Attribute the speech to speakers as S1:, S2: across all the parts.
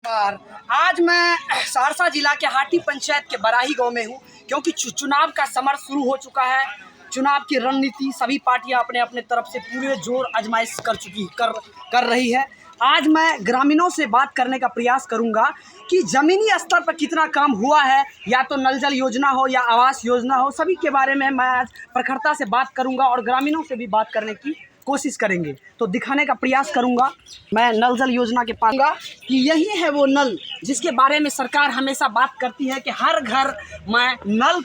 S1: नमस्कार। आज मैं सहरसा जिला के हाटी पंचायत के बराही गांव में हूं, क्योंकि चुनाव का समर शुरू हो चुका है। चुनाव की रणनीति सभी पार्टियां अपने अपने तरफ से पूरे जोर आजमाइश कर रही है। आज मैं ग्रामीणों से बात करने का प्रयास करूंगा कि ज़मीनी स्तर पर कितना काम हुआ है, या तो नल जल योजना हो या आवास योजना हो, सभी के बारे में मैं आज प्रखरता से बात करूंगा और ग्रामीणों से भी बात करने की कोशिश करेंगे। तो दिखाने का प्रयास करूंगा मैं नल जल योजना के पाऊंगा कि यही है वो नल जिसके बारे में सरकार हमेशा बात करती है कि हर घर मैं नल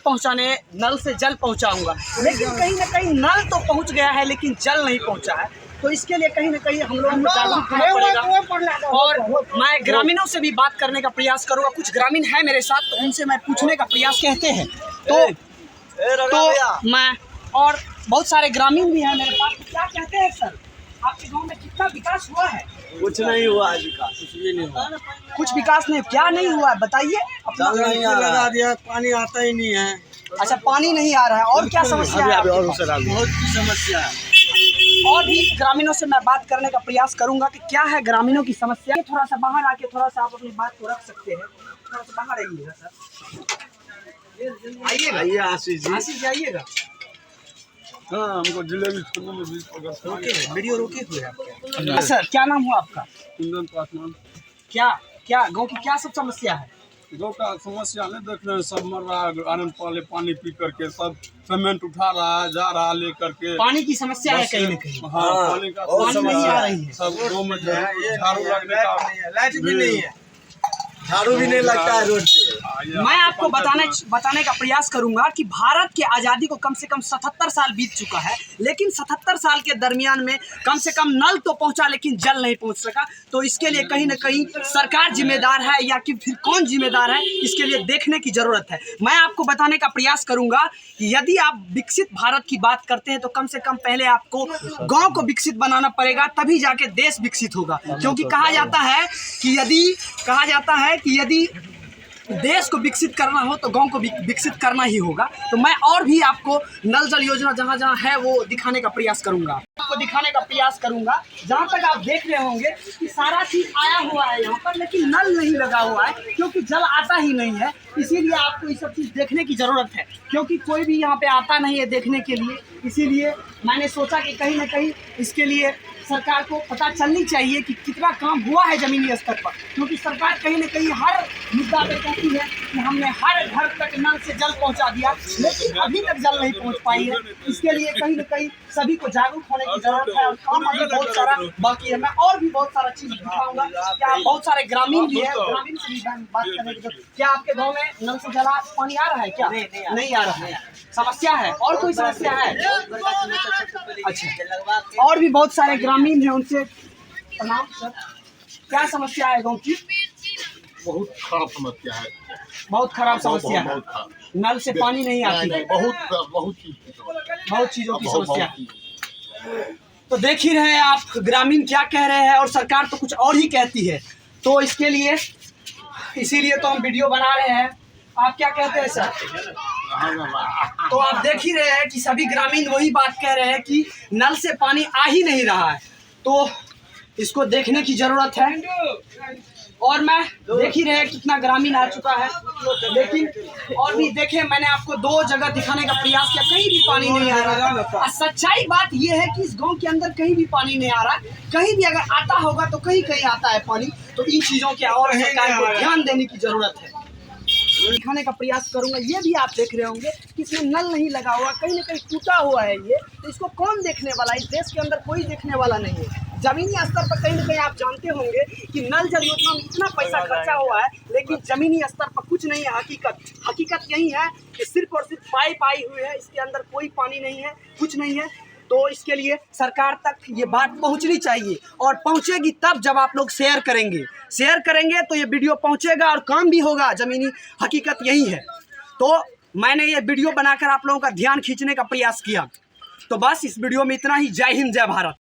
S1: से जल पहुंचाऊंगा। लेकिन कहीं ना कहीं नल तो पहुंच गया है लेकिन जल नहीं पहुंचा है। तो इसके लिए कहीं ना कहीं हम लोगों को जागरूक होना पड़ेगा और मैं ग्रामीणों से भी बात करने का प्रयास करूंगा। कुछ ग्रामीण है मेरे साथ, तो उनसे मैं पूछने का प्रयास कहते हैं तो मैं और बहुत सारे ग्रामीण भी हैं मेरे पास। तो क्या कहते हैं सर, आपके गांव में कितना विकास हुआ है?
S2: कुछ नहीं हुआ है विकास, कुछ भी नहीं हुआ।
S1: कुछ विकास नहीं, क्या नहीं हुआ है बताइए।
S2: लगा दिया, पानी आता ही नहीं है।
S1: अच्छा, पानी नहीं आ रहा है। और क्या समस्या है?
S2: बहुत की समस्या है।
S1: और भी ग्रामीणों से मैं बात करने का प्रयास करूंगा कि क्या है ग्रामीणों की समस्या। थोड़ा सा बाहर आके थोड़ा सा आप अपनी बात को रख सकते हैं। थोड़ा सा बाहर आइएगा सर, आइए आशीष जी आइएगा।
S2: हाँ, हमको जलेबी
S1: वीडियो रोके हुए हैं सर। क्या नाम हुआ आपका?
S2: कुंदन पासवान।
S1: क्या गांव की क्या सब समस्या है?
S2: गाँव का समस्या नहीं देख रहे हैं, सब मर रहा है। आनंद पाले पानी पी करके सब सीमेंट उठा रहा है, जा रहा है लेकर के।
S1: पानी की समस्या है कहीं न कहीं।
S2: हाँ, पानी का
S1: नहीं आ रही है।
S2: सब गाँव में झाड़ू लगने का,
S3: लाइट भी नहीं है, झाड़ू भी नहीं लगता है रोड पे।
S1: मैं आपको बताने का प्रयास करूंगा कि भारत की आज़ादी को कम से कम 77 साल बीत चुका है, लेकिन 77 साल के दरमियान में कम से कम नल तो पहुंचा लेकिन जल नहीं पहुंच सका। तो इसके लिए कहीं ना कहीं सरकार जिम्मेदार है या कि फिर कौन जिम्मेदार है, इसके लिए देखने की ज़रूरत है। मैं आपको बताने का प्रयास करूंगा कि यदि आप विकसित भारत की बात करते हैं तो कम से कम पहले आपको गाँव को विकसित बनाना पड़ेगा, तभी जाके देश विकसित होगा। क्योंकि कहा जाता है कि यदि देश को विकसित करना हो तो गांव को विकसित करना ही होगा। तो मैं और भी आपको नल जल योजना जहां जहां है वो दिखाने का प्रयास करूंगा। जहां तक आप देख रहे होंगे कि सारा चीज आया हुआ है यहाँ पर, लेकिन नल नहीं लगा हुआ है क्योंकि जल आता ही नहीं है। इसीलिए आपको ये सब चीज़ देखने की ज़रूरत है, क्योंकि कोई भी यहाँ पे आता नहीं है देखने के लिए। इसीलिए मैंने सोचा कि कहीं ना कहीं इसके लिए सरकार को पता चलनी चाहिए कि कितना काम हुआ है ज़मीनी स्तर पर, क्योंकि सरकार कहीं ना कहीं हर मुद्दा पे कहती है कि हमने हर घर तक नल से जल पहुंचा दिया, लेकिन अभी तक जल नहीं पहुंच पाई है। इसके लिए कहीं ना कहीं सभी को जागरूक होने की जरूरत है और काम अभी बहुत सारा बाकी है। मैं और भी बहुत सारा चीज़ दिखाऊंगा। क्या बहुत सारे ग्रामीण भी है, ग्रामीण से भी बात करने की। क्या आपके गाँव में नल से जल पानी आ रहा है? क्या नहीं आ रहा है? समस्या है। और कोई समस्या है? अच्छा, और भी बहुत सारे ग्रामीण हैं, उनसे प्रणाम सर। क्या समस्या है गाँव की?
S2: बहुत खराब समस्या है।
S1: बहुत खराब समस्या है। नल से पानी नहीं आती है। बहुत चीज़ों की समस्या है। तो देख ही रहे हैं आप ग्रामीण क्या कह रहे हैं, और सरकार तो कुछ और ही कहती है। तो इसके लिए इसीलिए तो हम वीडियो बना रहे हैं। आप क्या कहते हैं सर? तो आप देख ही रहे हैं कि सभी ग्रामीण वही बात कह रहे हैं कि नल से पानी आ ही नहीं रहा है। तो इसको देखने की ज़रूरत है। और मैं देख ही रहे हैं कितना ग्रामीण आ चुका है, लेकिन और भी देखें, मैंने आपको 2 जगह दिखाने का प्रयास किया, कहीं भी पानी नहीं आ रहा है। सच्चाई बात यह है कि इस गांव के अंदर कहीं भी पानी नहीं आ रहा है। कहीं भी अगर आता होगा तो कहीं कहीं आता है पानी। तो इन चीज़ों के और सरकार को ध्यान देने की ज़रूरत है। दिखाने का प्रयास करूंगा। ये भी आप देख रहे होंगे कि इसमें नल नहीं लगा हुआ, कहीं ना कहीं टूटा हुआ है ये। तो इसको कौन देखने वाला है? इस देश के अंदर कोई देखने वाला नहीं है। ज़मीनी स्तर पर कहीं ना कहीं आप जानते होंगे कि नल जल योजना में इतना पैसा खर्चा हुआ है, लेकिन ज़मीनी स्तर पर कुछ नहीं है। हकीकत यही है कि सिर्फ और सिर्फ पाइप आई हुई है, इसके अंदर कोई पानी नहीं है, कुछ नहीं है। तो इसके लिए सरकार तक ये बात पहुंचनी चाहिए, और पहुंचेगी तब जब आप लोग शेयर करेंगे तो ये वीडियो पहुंचेगा और काम भी होगा। ज़मीनी हकीकत यही है। तो मैंने ये वीडियो बनाकर आप लोगों का ध्यान खींचने का प्रयास किया। तो बस इस वीडियो में इतना ही। जय हिंद, जय भारत।